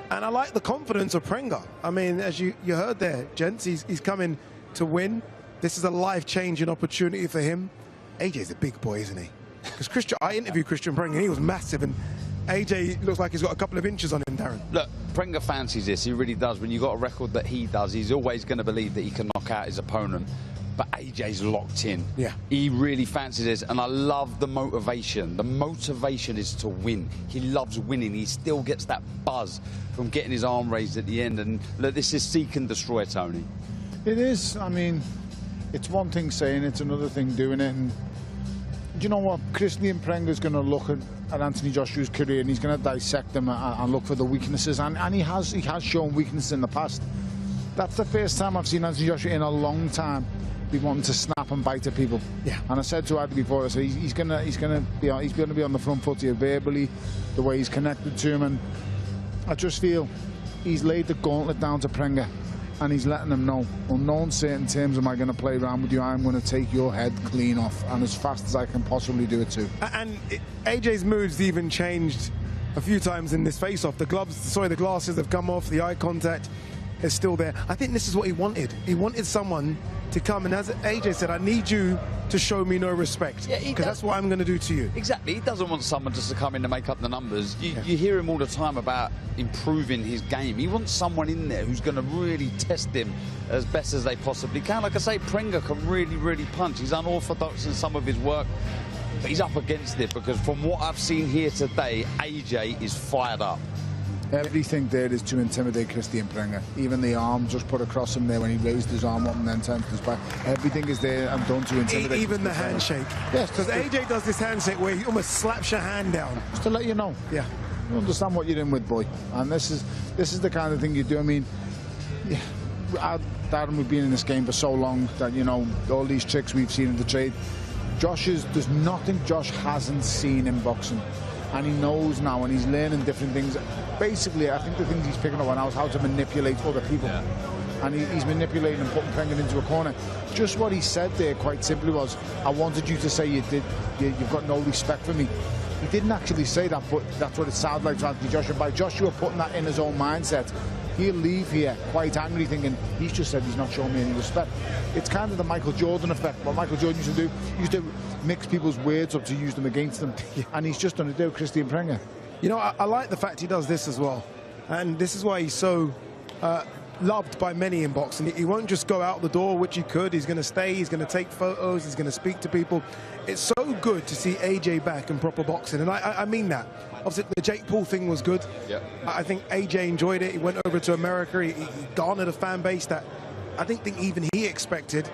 And I like the confidence of Prenga. I mean, as you heard there, gents, he's coming to win. This is a life-changing opportunity for him. AJ's a big boy, isn't he? Because I interviewed Kristian Prenga, and he was massive, and AJ looks like he's got a couple of inches on him, Darren. Look, Prenga fancies this, he really does. When you've got a record that he does, he's always going to believe that he can knock out his opponent. But AJ's locked in. Yeah. He really fancies this, and I love the motivation. The motivation is to win. He loves winning. He still gets that buzz from getting his arm raised at the end. And look, this is seek and destroy, Tony. It is. I mean, it's one thing saying it, it's another thing doing it. And do you know what? Kristian Prenga's going to look at Anthony Joshua's career, and he's going to dissect them and look for the weaknesses. And he has shown weaknesses in the past. That's the first time I've seen Anthony Joshua in a long time be wanting to snap and bite at people. Yeah. And I said to Adi before, I said he's gonna be on the front foot here verbally, the way he's connected to him, and I just feel he's laid the gauntlet down to Prenga, and he's letting him know, on no uncertain terms am I going to play around with you. I'm going to take your head clean off, and as fast as I can possibly do it too. And AJ's moods even changed a few times in this face-off. The glasses have come off, the eye contact is still there. I think this is what he wanted. He wanted someone to come, and as AJ said, I need you to show me no respect, because that's what I'm going to do to you. Exactly. He doesn't want someone just to come in to make up the numbers. You hear him all the time about improving his game. He wants someone in there who's going to really test him as best as they possibly can. Like I say, Prenga can really, really punch. He's unorthodox in some of his work, but he's up against it, because from what I've seen here today, AJ is fired up. Everything there is to intimidate Kristian Prenga. Even the arm just put across him there when he raised his arm up and then turned his back. Everything is there and done to intimidate. Even the handshake. Yes, because AJ does this handshake where he almost slaps your hand down. Just to let you know. Yeah. You understand what you're in with, boy. And this is the kind of thing you do. I mean, Darren, we've been in this game for so long that, you know, all these tricks we've seen in the trade. There's nothing Josh hasn't seen in boxing. And he knows now, and he's learning different things. Basically, I think the things he's picking up on now is how to manipulate other people. Yeah. And he's manipulating and putting Prenga into a corner. Just what he said there, quite simply, was, I wanted you to say you've got no respect for me. He didn't actually say that, but that's what it sounded like to Anthony Joshua. By Joshua putting that in his own mindset, he'll leave here quite angry, thinking, he's just said he's not showing me any respect. It's kind of the Michael Jordan effect. What Michael Jordan used to do, he used to mix people's words up to use them against them. And he's just done it with Kristian Prenga. You know, I like the fact he does this as well. And this is why he's so loved by many in boxing. He won't just go out the door, which he could. He's going to stay, he's going to take photos, he's going to speak to people. It's so good to see AJ back in proper boxing, and I mean that. Obviously, the Jake Paul thing was good. Yep. I think AJ enjoyed it. He went over to America. He garnered a fan base that I didn't think even he expected.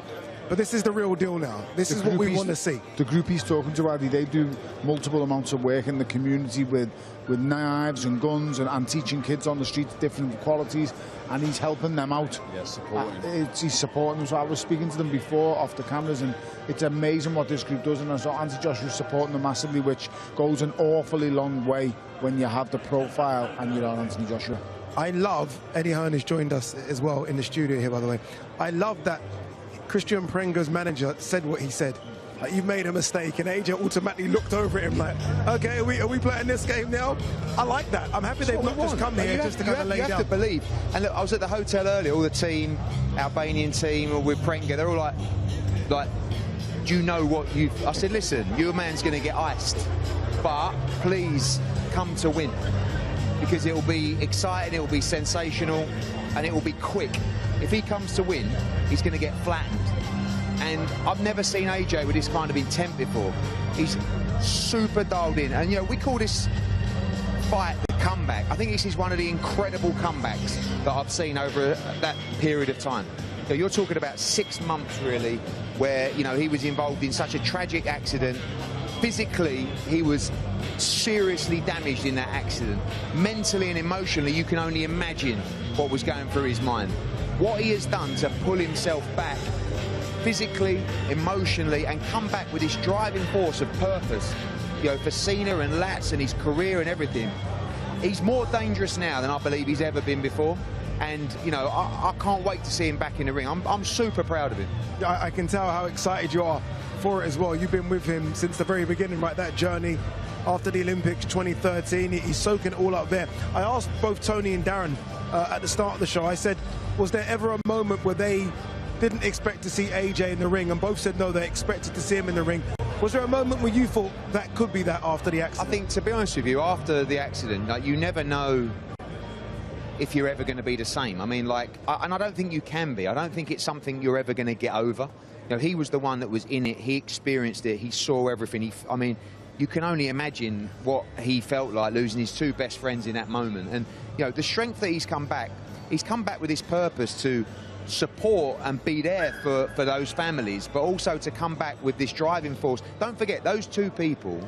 But this is the real deal now. This is what we want to see. The group he's talking to, Addy, they do multiple amounts of work in the community with knives and guns and teaching kids on the streets different qualities, and he's helping them out. Yeah, supporting. He's supporting them. So I was speaking to them before off the cameras, and it's amazing what this group does. And so Anthony Joshua's supporting them massively, which goes an awfully long way when you have the profile and you're on Anthony Joshua. I love, Eddie Hearn has joined us as well in the studio here, by the way. I love that Kristian Prenga's manager said what he said. Like, you've made a mistake, and AJ automatically looked over at him like, okay, are we playing this game now? I like that. I'm happy they've not just come here just to kind of lay down. You have to believe. And look, I was at the hotel earlier, all the team, Albanian team, or with Prenga, they're all like, do you know what you... I said, listen, your man's going to get iced, but please come to win. Because it will be exciting, it will be sensational, and it will be quick. If he comes to win, he's going to get flattened. And I've never seen AJ with this kind of intent before. He's super dialed in. And, you know, we call this fight the comeback. I think this is one of the incredible comebacks that I've seen over that period of time. So you're talking about 6 months, really, where, you know, he was involved in such a tragic accident. Physically, he was seriously damaged in that accident. Mentally and emotionally, you can only imagine what was going through his mind. What he has done to pull himself back physically, emotionally, and come back with this driving force of purpose, you know, for Cena and Lats and his career and everything. He's more dangerous now than I believe he's ever been before. And, you know, I can't wait to see him back in the ring. I'm super proud of him. I can tell how excited you are for it as well. You've been with him since the very beginning, right? That journey after the Olympics 2013, he's soaking it all up there. I asked both Tony and Darren at the start of the show, I said, was there ever a moment where they didn't expect to see AJ in the ring? And both said no, they expected to see him in the ring. Was there a moment where you thought that could be that after the accident? I think, to be honest with you, after the accident, like, you never know if you're ever going to be the same. I mean, like, and I don't think you can be. I don't think it's something you're ever going to get over. You know, he was the one that was in it. He experienced it. He saw everything. I mean, you can only imagine what he felt like losing his 2 best friends in that moment. And, you know, the strength that he's come back with his purpose to support and be there for those families, but also to come back with this driving force. Don't forget, those 2 people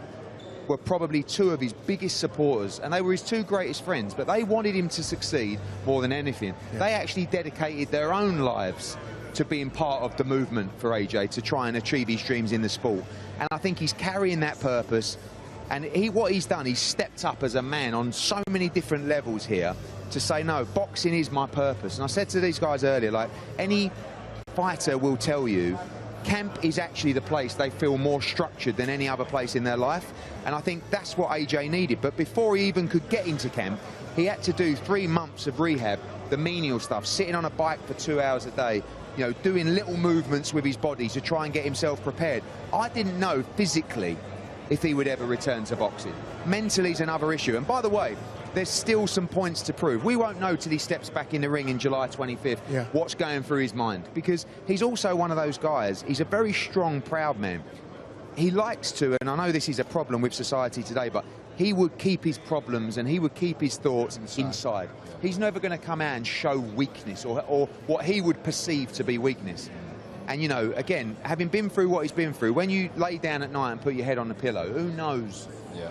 were probably 2 of his biggest supporters, and they were his 2 greatest friends, but they wanted him to succeed more than anything. Yeah. They actually dedicated their own lives to being part of the movement for AJ to try and achieve his dreams in the sport. And I think he's carrying that purpose, and what he's done, he's stepped up as a man on so many different levels here to say, no, boxing is my purpose. And I said to these guys earlier, like, any fighter will tell you, camp is actually the place they feel more structured than any other place in their life. And I think that's what AJ needed. But before he even could get into camp, he had to do 3 months of rehab, the menial stuff, sitting on a bike for 2 hours a day, you know, doing little movements with his body to try and get himself prepared. I didn't know physically if he would ever return to boxing. Mentally is another issue. And by the way, there's still some points to prove. We won't know till he steps back in the ring in July 25th what's going through his mind, because he's also one of those guys. He's a very strong, proud man. He likes to, and I know this is a problem with society today, but he would keep his problems and he would keep his thoughts inside. He's never going to come out and show weakness or what he would perceive to be weakness. And, you know, again, having been through what he's been through, when you lay down at night and put your head on the pillow, who knows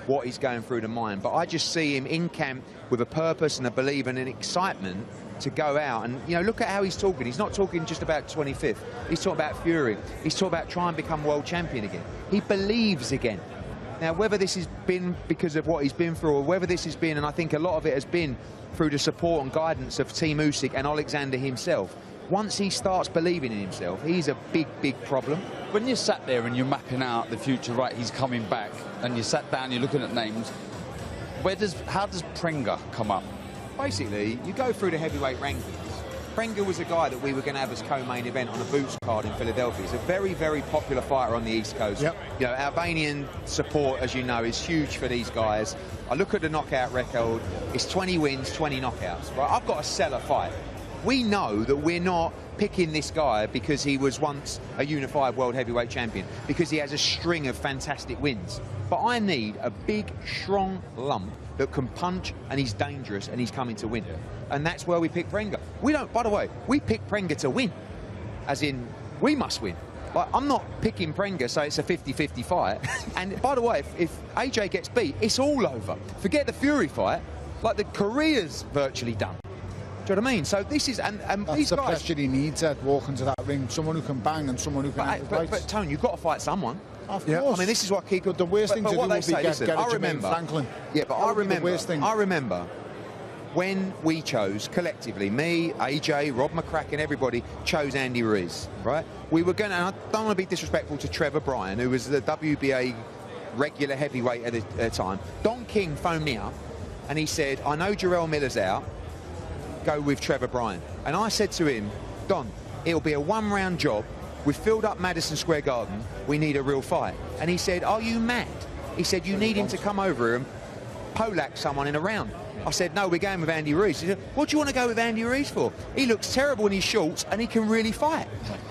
what he's going through the mind. But I just see him in camp with a purpose and a belief and an excitement to go out. And, you know, look at how he's talking. He's not talking just about 25th. He's talking about Fury. He's talking about trying to become world champion again. He believes again. Now, whether this has been because of what he's been through or whether this has been, and I think a lot of it has been through the support and guidance of Team Usyk and Alexander himself, once he starts believing in himself, he's a big, big problem. When you're sat there and you're mapping out the future, right, he's coming back, and you sat down, you're looking at names, how does Prenga come up? Basically, you go through the heavyweight rankings. Prenga was a guy that we were going to have as co-main event on a Boots card in Philadelphia. He's a very, very popular fighter on the East Coast. Yep. You know, Albanian support, as you know, is huge for these guys. I look at the knockout record. It's 20 wins, 20 knockouts. Right? I've got to sell a fight. We know that we're not picking this guy because he was once a unified world heavyweight champion, because he has a string of fantastic wins. But I need a big, strong lump that can punch, and he's dangerous, and he's coming to win. And that's where we pick Prenga. We don't, by the way, we pick Prenga to win. As in, we must win. Like, I'm not picking Prenga, so it's a 50-50 fight. And by the way, if AJ gets beat, it's all over. Forget the Fury fight. Like, the career's virtually done. Do you know what I mean? So this is, and that's these the guys... pressure he needs to walk into that ring. Someone who can bang and someone who can... But Tone, you've got to fight someone. Of course. I mean, this is what keep... But the worst thing to do would be get I remember, Franklin. Yeah, but I remember when we chose, collectively, me, AJ, Rob McCracken, everybody chose Andy Ruiz, right? We were going to... I don't want to be disrespectful to Trevor Bryan, who was the WBA regular heavyweight at the time. Don King phoned me up, and he said, I know Jarrell Miller's out, go with Trevor Bryan. And I said to him, Don, it'll be a one-round job. We've filled up Madison Square Garden. We need a real fight. And he said, are you mad? He said, you need him to come over here and Polak someone in a round. I said, no, we're going with Andy Ruiz. He said, what do you want to go with Andy Ruiz for? He looks terrible in his shorts and he can really fight.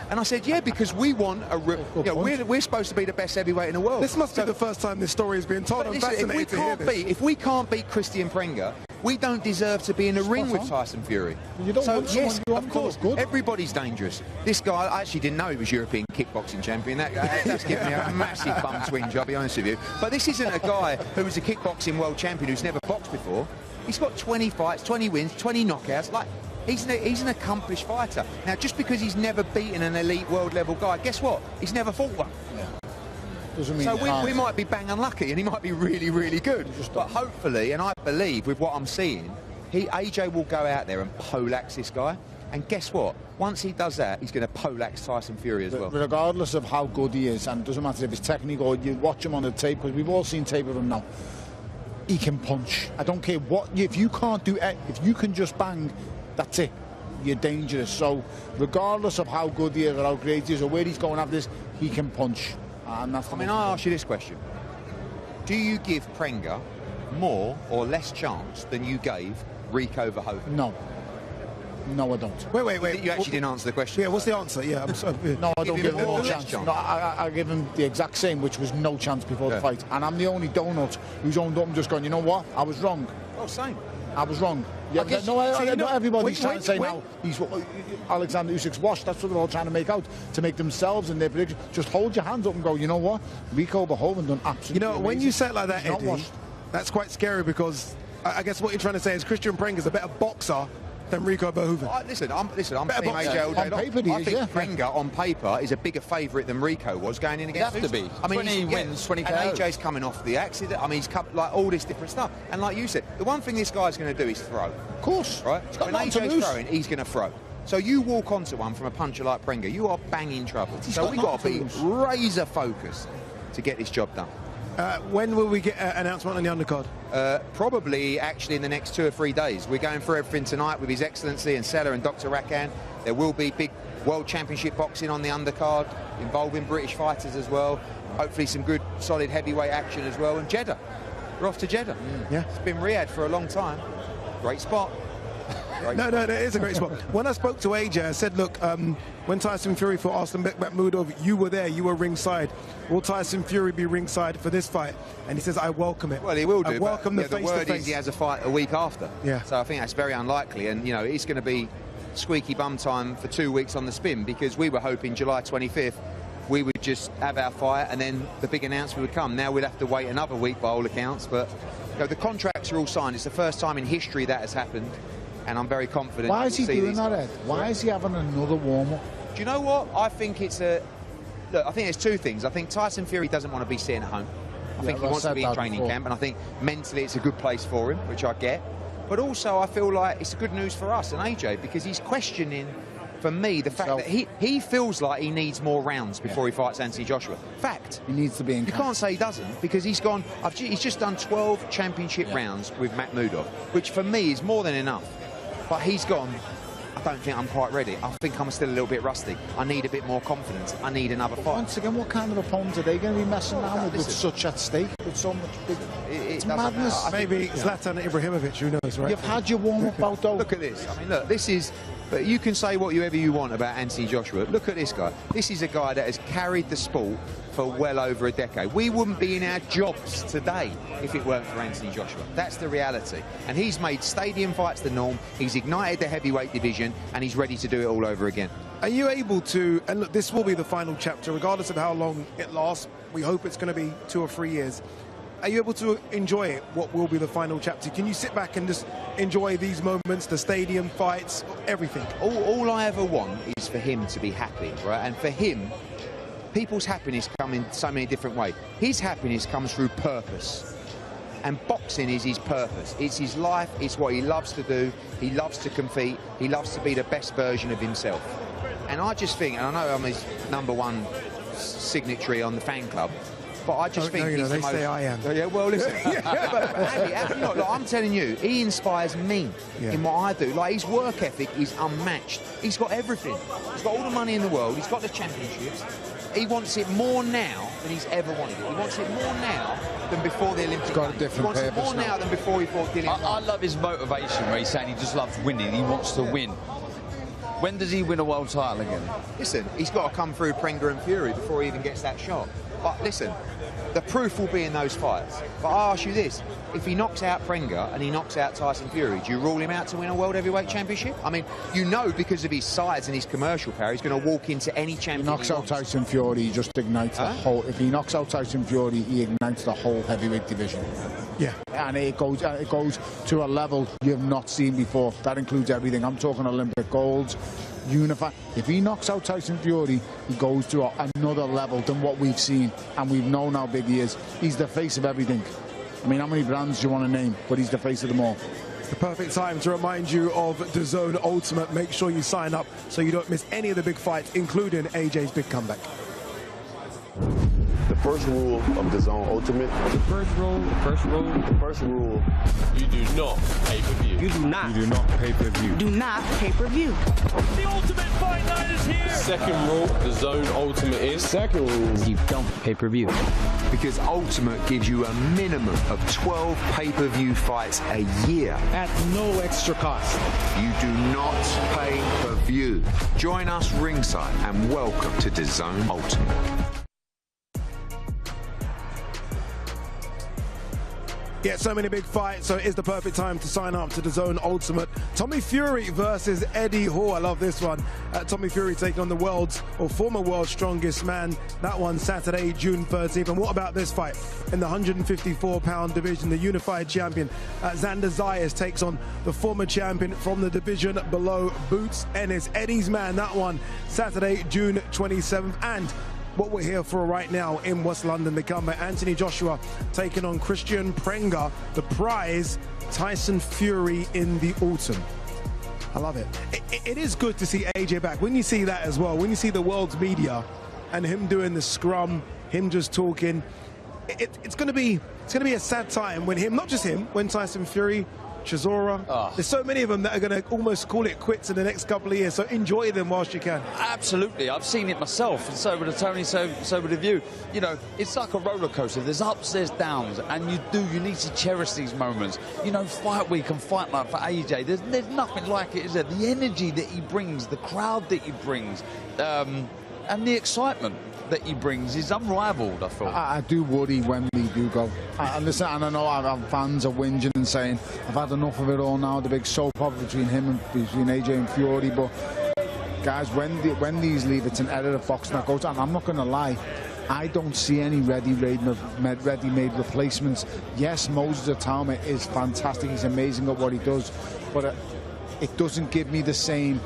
And I said, yeah, because we want a real... You know, we're supposed to be the best heavyweight in the world. This must be the first time this story has been told. I'm fascinated to hear this. If we can't beat Kristian Prenga, we don't deserve to be in a ring with Tyson Fury. You don't want yes, you of course, everybody's dangerous. This guy, I actually didn't know he was European kickboxing champion. That's given me a massive bum twinge, I'll be honest with you. But this isn't a guy who was a kickboxing world champion who's never boxed before. He's got 20 fights, 20 wins, 20 knockouts. Like, he's an accomplished fighter. Now, just because he's never beaten an elite world level guy, guess what? He's never fought one. Yeah. Doesn't mean so we might be bang unlucky, and he might be really, really good. But hopefully, and I believe with what I'm seeing, AJ will go out there and Polax this guy. And guess what? Once he does that, he's going to Polax Tyson Fury as well. Regardless of how good he is, and it doesn't matter if it's technical or you watch him on the tape, because we've all seen tape of him now. He can punch. I don't care what, if you can't do it, if you can just bang, that's it. You're dangerous. So regardless of how good he is or how great he is or where he's going after this, he can punch. And that's I ask you this question. Do you give Prenga more or less chance than you gave Rico Verhoeven? No. No, I don't. Wait. You actually didn't answer the question. Yeah, what's the answer? Yeah, I'm sorry. No, I don't give him more chance. No, I give him the exact same, which was no chance before the fight. And I'm the only donut who's owned up and just going, you know what? I was wrong. Oh, same. I was wrong. Yeah, not everybody's trying to say now he's Alexander Usyk's washed. That's what they're all trying to make out, to make themselves and their prediction. Just hold your hands up and go, you know what? Rico Verhoeven done absolutely amazing. When you say it like that, Eddie, that's quite scary, because I guess what you're trying to say is Kristian Prenga is a better boxer than Rico Verhoeven. Listen, I'm team AJ all day long. I think Prenga on paper is a bigger favourite than Rico was going in against. He has to be. I mean, 20 wins, 20 KOs. And AJ's coming off the accident. I mean, he's come, like all this different stuff. And like you said, the one thing this guy's going to do is throw. Of course. Right? When AJ's throwing, he's going to throw. So you walk onto one from a puncher like Prenga, you are banging trouble. So we've got to be razor focused to get this job done. When will we get an announcement on the undercard? Probably actually in the next 2 or 3 days. We're going through everything tonight with His Excellency and Seller and Dr. Rakan. There will be big World Championship boxing on the undercard, involving British fighters as well. Hopefully some good, solid heavyweight action as well. And Jeddah. We're off to Jeddah. Yeah. It's been Riyadh for a long time. Great spot. No, it is a great spot. When I spoke to AJ, I said, look, when Tyson Fury fought Arslan Bekmambetov, you were there, you were ringside. Will Tyson Fury be ringside for this fight? And he says, I welcome it. Well, he will do. I welcome the face-to-face. The word is he has a fight a week after. Yeah. So I think that's very unlikely. And, you know, it's going to be squeaky bum time for 2 weeks on the spin, because we were hoping July 25th we would just have our fight and then the big announcement would come. Now we'd have to wait another week by all accounts. But you know, the contracts are all signed. It's the first time in history that has happened. And I'm very confident. Why is he doing that, Ed? Why is he having another warm-up? Do you know what? I think it's a... Look, I think there's two things. I think Tyson Fury doesn't want to be sitting at home. I think he wants to be in training camp, and I think mentally it's a good place for him, which I get. But also I feel like it's good news for us and AJ, because he's questioning, for me, the fact that he feels like he needs more rounds before he fights Anthony Joshua. Fact. He needs to be in camp. You can't say he doesn't, because he's gone... he's just done 12 championship rounds with Makhmudov, which for me is more than enough. But he's gone, I don't think I'm quite ready. I think I'm still a little bit rusty. I need a bit more confidence. I need another fight. Once again, what kind of opponent are they going to be messing around with such at stake, with so much big... It's madness. Maybe Zlatan Ibrahimovic, who knows, right? You've had your warm-up bout, though. Look at this. I mean, look, this is But you can say whatever you want about Anthony Joshua. Look at this guy. This is a guy that has carried the sport for well over a decade. We wouldn't be in our jobs today if it weren't for Anthony Joshua. That's the reality. And he's made stadium fights the norm. He's ignited the heavyweight division, and he's ready to do it all over again. Are you able to, and look, this will be the final chapter, regardless of how long it lasts. We hope it's going to be 2 or 3 years. Are you able to enjoy it, what will be the final chapter? Can you sit back and just enjoy these moments, the stadium fights, everything? All I ever want is for him to be happy, right? And for him, people's happiness come in so many different ways. His happiness comes through purpose. And boxing is his purpose. It's his life, it's what he loves to do. He loves to compete, he loves to be the best version of himself. And I just think, and I know I'm his #1 signatory on the fan club, but I just think he's the most... say I am. Yeah, well, listen. But Andy, look, I'm telling you, he inspires me in what I do. Like, his work ethic is unmatched. He's got everything. He's got all the money in the world. He's got the championships. He wants it more now than he's ever wanted it. He wants it more now than before the Olympics. He's got a different purpose. He wants it more now than before he fought Dillian. I love his motivation where he's saying he just loves winning. He wants to win. When does he win a world title again? Listen, he's got to come through Prenga and Fury before he even gets that shot. But listen, the proof will be in those fights. But I ask you this, if he knocks out Prenga and he knocks out Tyson Fury, do you rule him out to win a World Heavyweight Championship? I mean, you know, because of his size and his commercial power, he's going to walk into any championship. If he knocks out Tyson Fury, he just ignites the whole... If he knocks out Tyson Fury, he ignites the whole heavyweight division. Yeah. And it goes to a level you've not seen before. That includes everything. I'm talking Olympic golds, unified. If he knocks out Tyson Fury, he goes to another level than what we've seen, and we've known how big he is. He's the face of everything. I mean, how many brands do you want to name? But he's the face of them all. The perfect time to remind you of DAZN Ultimate. Make sure you sign up so you don't miss any of the big fights, including AJ's big comeback. The first rule of DAZN Ultimate. The first rule. You do not pay-per-view. You do not. You do not pay-per-view. Do not pay-per-view. The Ultimate Fight Night is here. Second rule, DAZN Ultimate is. Second rule, you don't pay-per-view. Because Ultimate gives you a minimum of 12 pay-per-view fights a year. At no extra cost. You do not pay per view. Join us ringside and welcome to DAZN Ultimate. Yeah, so many big fights, so it is the perfect time to sign up to DAZN Ultimate. Tommy Fury versus Eddie Hall. I love this one. Tommy Fury taking on the former world's strongest man. That one Saturday, June 13th. And what about this fight? In the 154-pound division, the unified champion, Xander Zayas takes on the former champion from the division below, Boots Ennis. Eddie's man, that one Saturday, June 27th. And what we're here for right now in West London, the comeback, Anthony Joshua taking on Kristian Prenga. The prize, Tyson Fury in the autumn. I love it. It is good to see AJ back. When you see that as well, when you see the world's media and him doing the scrum, him just talking, it's going to be a sad time when him, not just him, when Tyson Fury, Chisora. There's so many of them that are going to almost call it quits in the next couple of years, so enjoy them whilst you can. Absolutely. I've seen it myself, and so would Tony, so would you. You know, it's like a roller coaster. There's ups, there's downs, and you need to cherish these moments. You know, fight week and fight night for AJ, there's nothing like it, is there? The energy that he brings, the crowd that he brings, and the excitement that he brings is unrivaled, I feel. I do worry when we do go. Listen, and I know our fans are whinging and saying, I've had enough of it all now, the big soap opera between him and between AJ and Fury, but guys, when these leave, it's an era of boxing that goes on. I'm not going to lie, I don't see any ready-made replacements. Yes, Moses Atama is fantastic, he's amazing at what he does, but it doesn't give me the same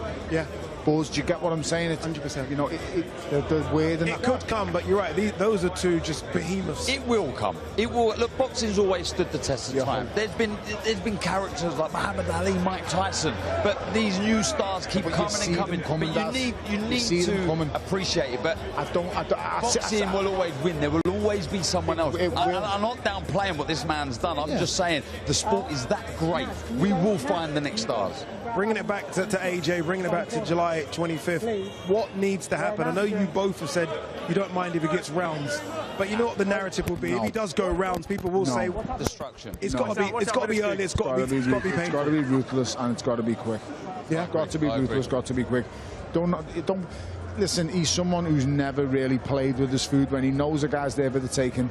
buzz. Do you get what I'm saying? It's 100%. You know, the weird. And it could come, but you're right. Those are two just behemoths. It will come. It will. Look, boxing's always stood the test of time. There's been characters like Muhammad Ali, Mike Tyson, but these new stars keep coming and coming. But you need to appreciate it. But boxing will always win. There will always be someone else. I'm not downplaying what this man's done. I'm just saying the sport is that great. We will find the next stars. Bringing it back to AJ, bringing it back to July 25th, what needs to happen? I know you both have said you don't mind if he gets rounds, but you know what the narrative will be? If he does go rounds, people will say destruction. It's got to be early, it's got to be painful. It's got to be ruthless, and it's got to be quick. Yeah, got to be ruthless, got to be quick. Don't listen. He's someone who's never really played with his food. When he knows a guy's there for the taking,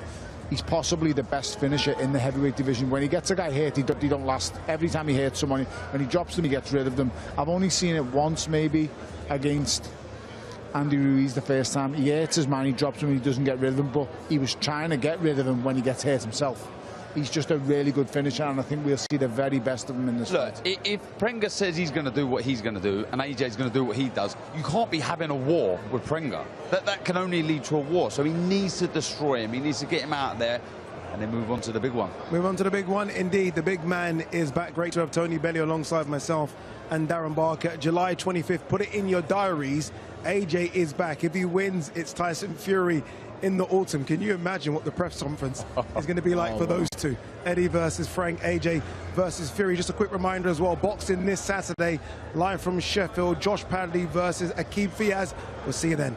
he's possibly the best finisher in the heavyweight division. When he gets a guy hit, he don't last. Every time he hits someone, when he drops them, he gets rid of them. I've only seen it once, maybe, against Andy Ruiz the first time. He hits his man, he drops him, he doesn't get rid of him, but he was trying to get rid of him when he gets hit himself. He's just a really good finisher, and I think we'll see the very best of him in this fight. If Prenga says he's going to do what he's going to do, and AJ's going to do what he does, you can't be having a war with Prenga. That can only lead to a war. So he needs to destroy him. He needs to get him out there, and then move on to the big one. Move on to the big one, indeed. The big man is back. Great to have Tony Bellew alongside myself and Darren Barker. July 25th, put it in your diaries. AJ is back. If he wins, it's Tyson Fury in the autumn. Can you imagine what the press conference is going to be like for those two? Eddie versus Frank, AJ versus Fury. Just a quick reminder as well, boxing this Saturday, live from Sheffield, Josh Padley versus Aqib Fiaz. We'll see you then.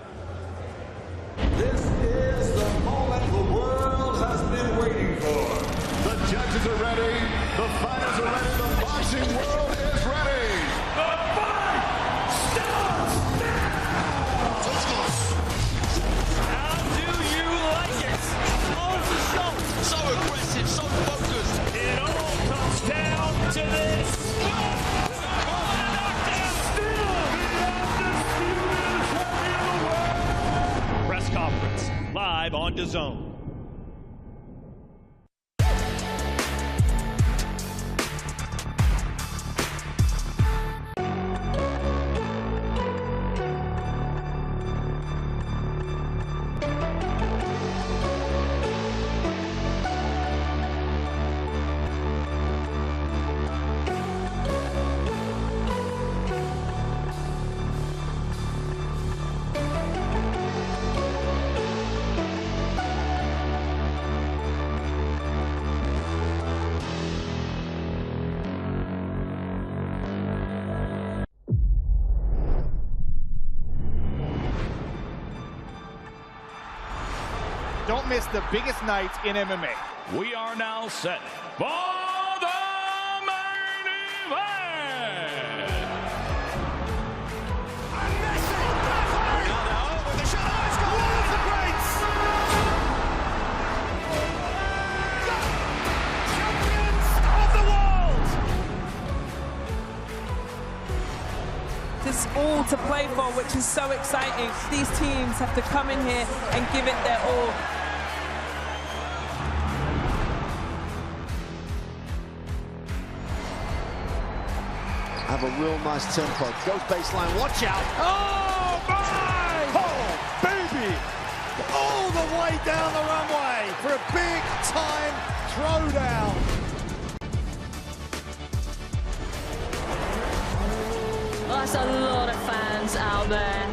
This is the moment the world has been waiting for. The judges are ready, the fighters are ready, the boxing world is ready. The fight starts now! How do you like it? On the shot, so aggressive, so focused. It all comes down to this. Press conference live on DAZN. Don't miss the biggest night in MMA. We are now set for the main event. Ronaldo with the shot. Oh, it's gone. One of the greats. Champions of the world. There's all to play for, which is so exciting. These teams have to come in here and give it their all. Have a real nice tempo. Goes baseline, watch out. Oh, my! Oh, baby! All the way down the runway for a big-time throwdown. Well, that's a lot of fans out there.